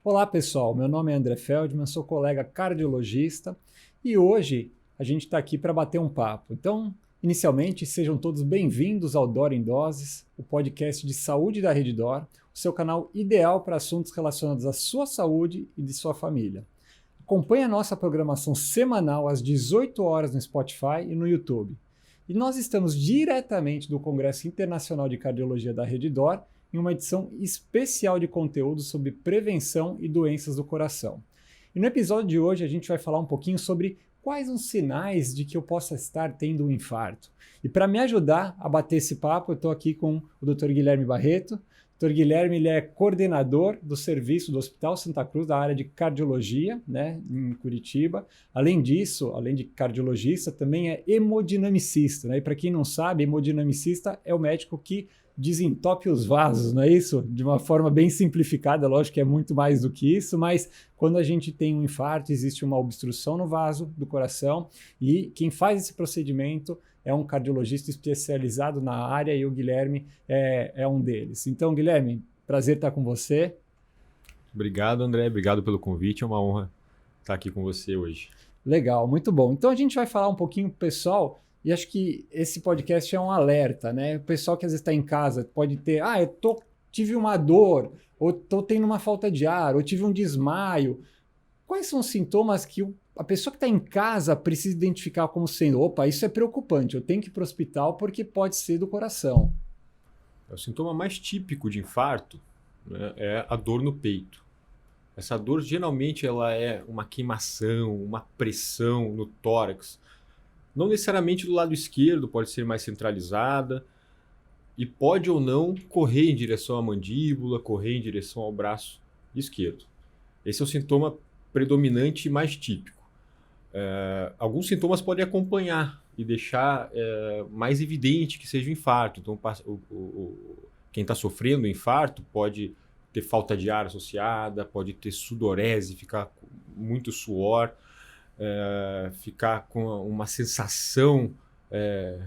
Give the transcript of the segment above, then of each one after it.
Olá pessoal, meu nome é André Feldman, sou colega cardiologista e hoje a gente está aqui para bater um papo. Então, inicialmente, sejam todos bem-vindos ao Dor em Doses, o podcast de saúde da Rede Dor, o seu canal ideal para assuntos relacionados à sua saúde e de sua família. Acompanhe a nossa programação semanal às 18 horas no Spotify e no YouTube. E nós estamos diretamente do Congresso Internacional de Cardiologia da Rede Dor em uma edição especial de conteúdo sobre prevenção e doenças do coração. E no episódio de hoje a gente vai falar um pouquinho sobre quais os sinais de que eu possa estar tendo um infarto. E para me ajudar a bater esse papo, eu estou aqui com o Dr. Guilherme Barreto. O Dr. Guilherme ele é coordenador do serviço do Hospital Santa Cruz da área de cardiologia, em Curitiba. Além disso, além de cardiologista, também é hemodinamicista. E para quem não sabe, hemodinamicista é o médico que desentope os vasos, não é isso? De uma forma bem simplificada, lógico que é muito mais do que isso, mas quando a gente tem um infarto, existe uma obstrução no vaso do coração e quem faz esse procedimento é um cardiologista especializado na área e o Guilherme é um deles. Então, Guilherme, prazer estar com você. Obrigado, André. Obrigado pelo convite. É uma honra estar aqui com você hoje. Legal, muito bom. Então, a gente vai falar um pouquinho pro pessoal. E acho que esse podcast é um alerta, né? O pessoal que às vezes está em casa pode ter, tive uma dor, ou estou tendo uma falta de ar, ou tive um desmaio. Quais são os sintomas que a pessoa que está em casa precisa identificar como sendo, opa, isso é preocupante, eu tenho que ir para o hospital porque pode ser do coração? O sintoma mais típico de infarto, né, é a dor no peito. Essa dor geralmente ela é uma queimação, uma pressão no tórax. Não necessariamente do lado esquerdo, pode ser mais centralizada e pode ou não correr em direção à mandíbula, correr em direção ao braço esquerdo. Esse é o sintoma predominante e mais típico. Alguns sintomas podem acompanhar e deixar mais evidente que seja um infarto. Então, quem está sofrendo um infarto pode ter falta de ar associada, pode ter sudorese, ficar com muito suor, ficar com uma sensação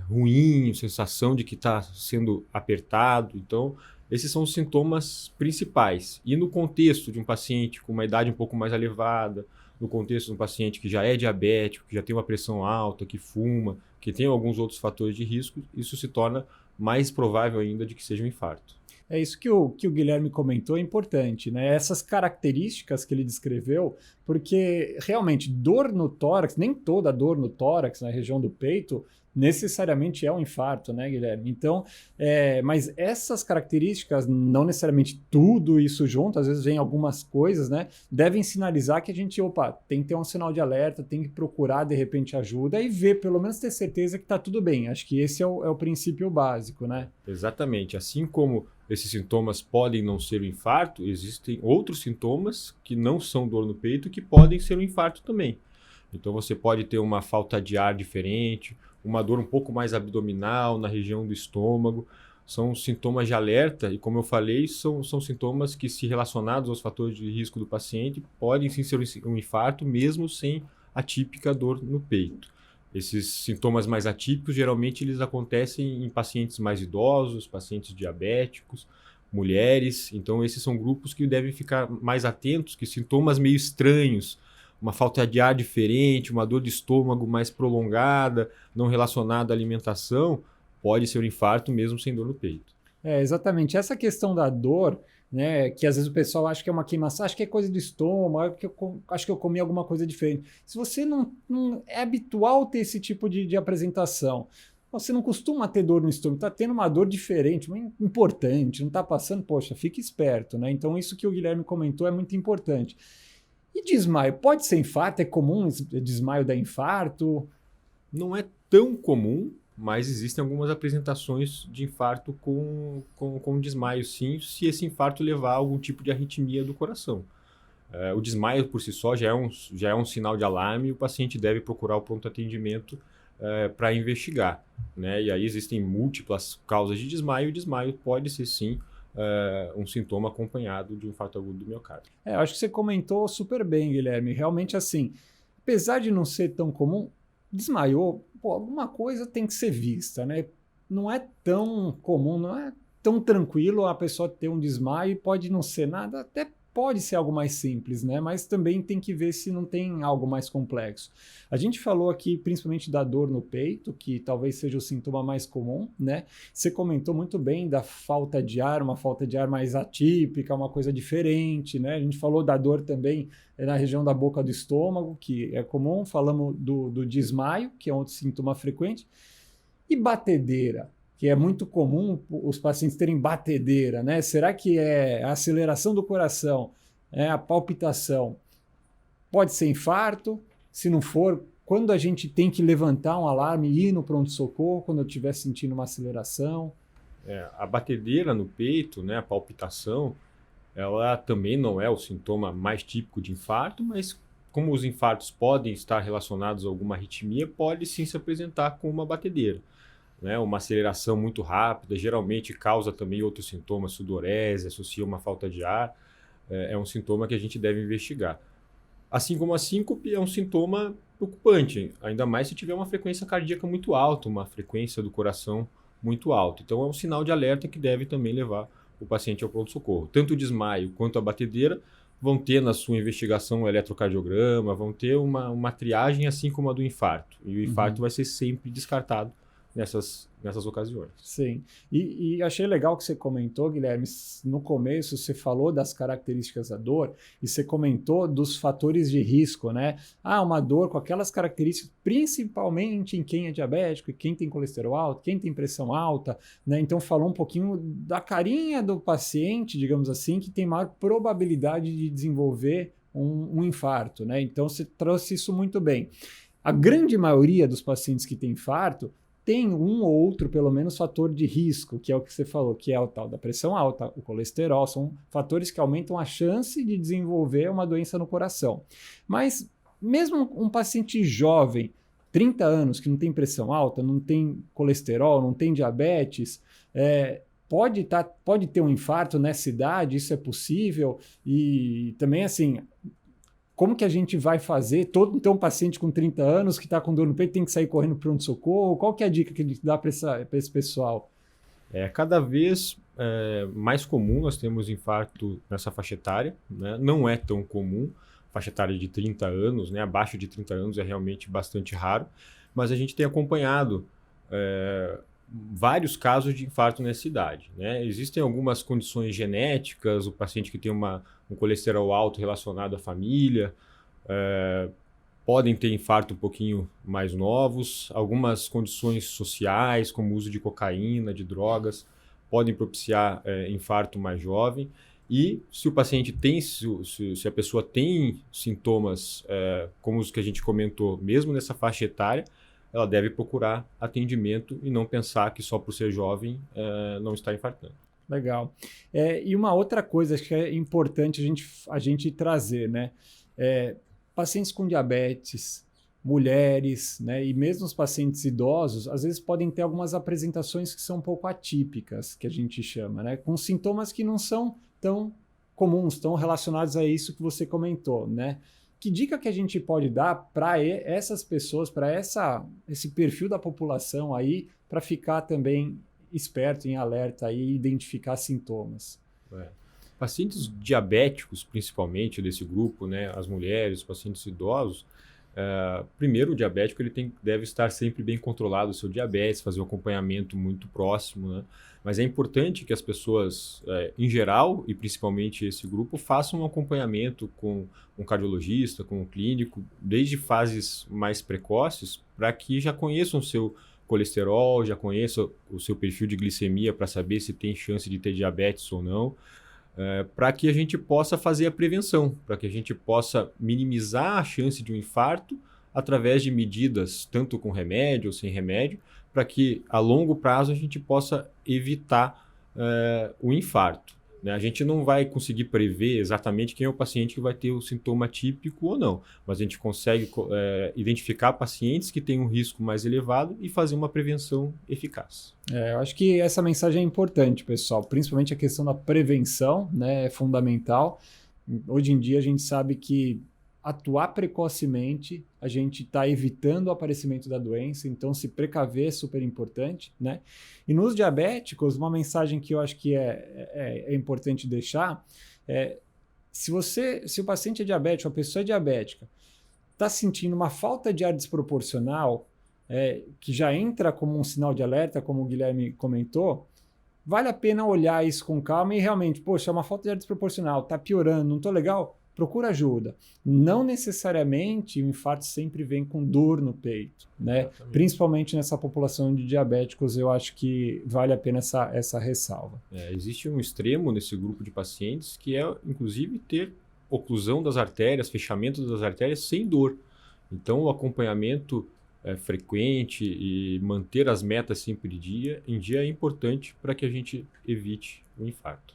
ruim, sensação de que está sendo apertado. Então, esses são os sintomas principais. E no contexto de um paciente com uma idade um pouco mais elevada, no contexto de um paciente que já é diabético, que já tem uma pressão alta, que fuma, que tem alguns outros fatores de risco, isso se torna mais provável ainda de que seja um infarto. É isso que o Guilherme comentou, é importante, né? Essas características que ele descreveu, porque realmente dor no tórax, nem toda dor no tórax, na região do peito, necessariamente é um infarto, né, Guilherme? Então, mas essas características, não necessariamente tudo isso junto, às vezes vem algumas coisas, né? Devem sinalizar que a gente, tem que ter um sinal de alerta, tem que procurar de repente ajuda e ver, pelo menos ter certeza que está tudo bem. Acho que esse é o princípio básico, né? Exatamente. Assim como esses sintomas podem não ser um infarto, existem outros sintomas que não são dor no peito que podem ser um infarto também. Então você pode ter uma falta de ar diferente, uma dor um pouco mais abdominal na região do estômago. São sintomas de alerta e, como eu falei, são sintomas que, se relacionados aos fatores de risco do paciente, podem sim ser um infarto, mesmo sem a típica dor no peito. Esses sintomas mais atípicos, geralmente, eles acontecem em pacientes mais idosos, pacientes diabéticos, mulheres. Então, esses são grupos que devem ficar mais atentos, que sintomas meio estranhos, uma falta de ar diferente, uma dor de estômago mais prolongada, não relacionada à alimentação, pode ser um infarto mesmo sem dor no peito. Exatamente. Essa questão da dor, né, que às vezes o pessoal acha que é uma queimação, acha que é coisa do estômago, acho que eu comi alguma coisa diferente. Se você não é habitual ter esse tipo de apresentação, você não costuma ter dor no estômago, está tendo uma dor diferente, importante, não está passando, poxa, fique esperto, né? Então isso que o Guilherme comentou é muito importante. E desmaio, pode ser infarto? É comum desmaio dar infarto? Não é tão comum, mas existem algumas apresentações de infarto com desmaio, sim, se esse infarto levar a algum tipo de arritmia do coração. O desmaio por si só já é um sinal de alarme e o paciente deve procurar o pronto atendimento para investigar, né? E aí existem múltiplas causas de desmaio, e o desmaio pode ser sim um sintoma acompanhado de um infarto agudo do miocárdio. Acho que você comentou super bem, Guilherme. Realmente, assim, apesar de não ser tão comum, desmaiou, alguma coisa tem que ser vista, né? Não é tão comum, não é tão tranquilo a pessoa ter um desmaio, pode não ser nada, até pode ser algo mais simples, né? Mas também tem que ver se não tem algo mais complexo. A gente falou aqui principalmente da dor no peito, que talvez seja o sintoma mais comum, né? Você comentou muito bem da falta de ar, uma falta de ar mais atípica, uma coisa diferente, né? A gente falou da dor também na região da boca do estômago, que é comum. Falamos do desmaio, que é outro sintoma frequente. E batedeira, que é muito comum os pacientes terem batedeira, né? Será que é a aceleração do coração, é a palpitação? Pode ser infarto? Se não for, quando a gente tem que levantar um alarme e ir no pronto-socorro, quando eu estiver sentindo uma aceleração? A batedeira no peito, né, a palpitação, ela também não é o sintoma mais típico de infarto, mas como os infartos podem estar relacionados a alguma arritmia, pode sim se apresentar com uma batedeira. Né? Uma aceleração muito rápida, geralmente causa também outros sintomas, sudorese, associa uma falta de ar, é um sintoma que a gente deve investigar. Assim como a síncope é um sintoma preocupante, ainda mais se tiver uma frequência cardíaca muito alta, uma frequência do coração muito alta. Então é um sinal de alerta que deve também levar o paciente ao pronto-socorro. Tanto o desmaio quanto a batedeira vão ter na sua investigação um eletrocardiograma, vão ter uma triagem assim como a do infarto. E o infarto vai ser sempre descartado nessas ocasiões. Sim. E achei legal que você comentou, Guilherme, no começo você falou das características da dor e você comentou dos fatores de risco, né? Uma dor com aquelas características, principalmente em quem é diabético, quem tem colesterol alto, quem tem pressão alta, né? Então falou um pouquinho da carinha do paciente, digamos assim, que tem maior probabilidade de desenvolver um infarto, né? Então você trouxe isso muito bem. A grande maioria dos pacientes que tem infarto tem um ou outro, pelo menos, fator de risco, que é o que você falou, que é o tal da pressão alta, o colesterol, são fatores que aumentam a chance de desenvolver uma doença no coração. Mas mesmo um paciente jovem, 30 anos, que não tem pressão alta, não tem colesterol, não tem diabetes, pode ter um infarto nessa idade, isso é possível, e também assim... Como que a gente vai fazer? Então, um paciente com 30 anos que está com dor no peito tem que sair correndo para o pronto-socorro? Qual que é a dica que a gente dá para esse pessoal? Cada vez mais comum nós temos infarto nessa faixa etária, né? Não é tão comum, faixa etária de 30 anos, né? Abaixo de 30 anos é realmente bastante raro, mas a gente tem acompanhado vários casos de infarto nessa idade, né? Existem algumas condições genéticas, o paciente que tem um colesterol alto relacionado à família, podem ter infarto um pouquinho mais novos, algumas condições sociais, como o uso de cocaína, de drogas, podem propiciar infarto mais jovem. E se o paciente tem, se a pessoa tem sintomas como os que a gente comentou, mesmo nessa faixa etária, ela deve procurar atendimento e não pensar que só por ser jovem não está infartando. Legal. E uma outra coisa que é importante a gente trazer, né? Pacientes com diabetes, mulheres, né? E mesmo os pacientes idosos, às vezes podem ter algumas apresentações que são um pouco atípicas, que a gente chama, né? Com sintomas que não são tão comuns, tão relacionados a isso que você comentou, né? Que dica que a gente pode dar para essas pessoas, para esse perfil da população aí, para ficar também esperto, em alerta e identificar sintomas? Pacientes diabéticos, principalmente desse grupo, né, as mulheres, os pacientes idosos, primeiro o diabético deve estar sempre bem controlado o seu diabetes, fazer um acompanhamento muito próximo, né? Mas é importante que as pessoas, em geral, e principalmente esse grupo, façam um acompanhamento com um cardiologista, com um clínico, desde fases mais precoces, para que já conheçam o seu colesterol, já conheçam o seu perfil de glicemia para saber se tem chance de ter diabetes ou não, para que a gente possa fazer a prevenção, para que a gente possa minimizar a chance de um infarto através de medidas, tanto com remédio ou sem remédio, para que a longo prazo a gente possa evitar o infarto. Né? A gente não vai conseguir prever exatamente quem é o paciente que vai ter o sintoma típico ou não, mas a gente consegue identificar pacientes que têm um risco mais elevado e fazer uma prevenção eficaz. Eu acho que essa mensagem é importante, pessoal, principalmente a questão da prevenção, né, é fundamental. Hoje em dia a gente sabe que atuar precocemente, a gente está evitando o aparecimento da doença, então se precaver é super importante, né? E nos diabéticos, uma mensagem que eu acho que é importante deixar Se o paciente é diabético, a pessoa é diabética, está sentindo uma falta de ar desproporcional, que já entra como um sinal de alerta, como o Guilherme comentou, vale a pena olhar isso com calma e realmente, poxa, é uma falta de ar desproporcional, está piorando, não estou legal? Procura ajuda. Não necessariamente o infarto sempre vem com dor no peito, né? Principalmente nessa população de diabéticos, eu acho que vale a pena essa ressalva. Existe um extremo nesse grupo de pacientes que é, inclusive, ter oclusão das artérias, fechamento das artérias sem dor. Então, o acompanhamento frequente e manter as metas sempre em dia é importante para que a gente evite o infarto.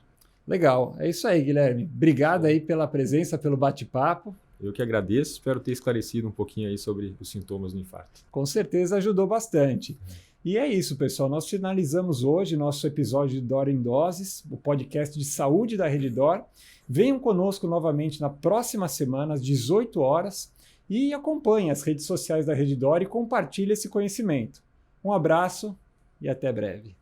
Legal, é isso aí, Guilherme. Obrigado aí pela presença, pelo bate-papo. Eu que agradeço, espero ter esclarecido um pouquinho aí sobre os sintomas do infarto. Com certeza ajudou bastante. E é isso, pessoal. Nós finalizamos hoje nosso episódio de Dor em Doses, o podcast de saúde da Redditor. Venham conosco novamente na próxima semana, às 18 horas, e acompanhe as redes sociais da Redditor e compartilhe esse conhecimento. Um abraço e até breve.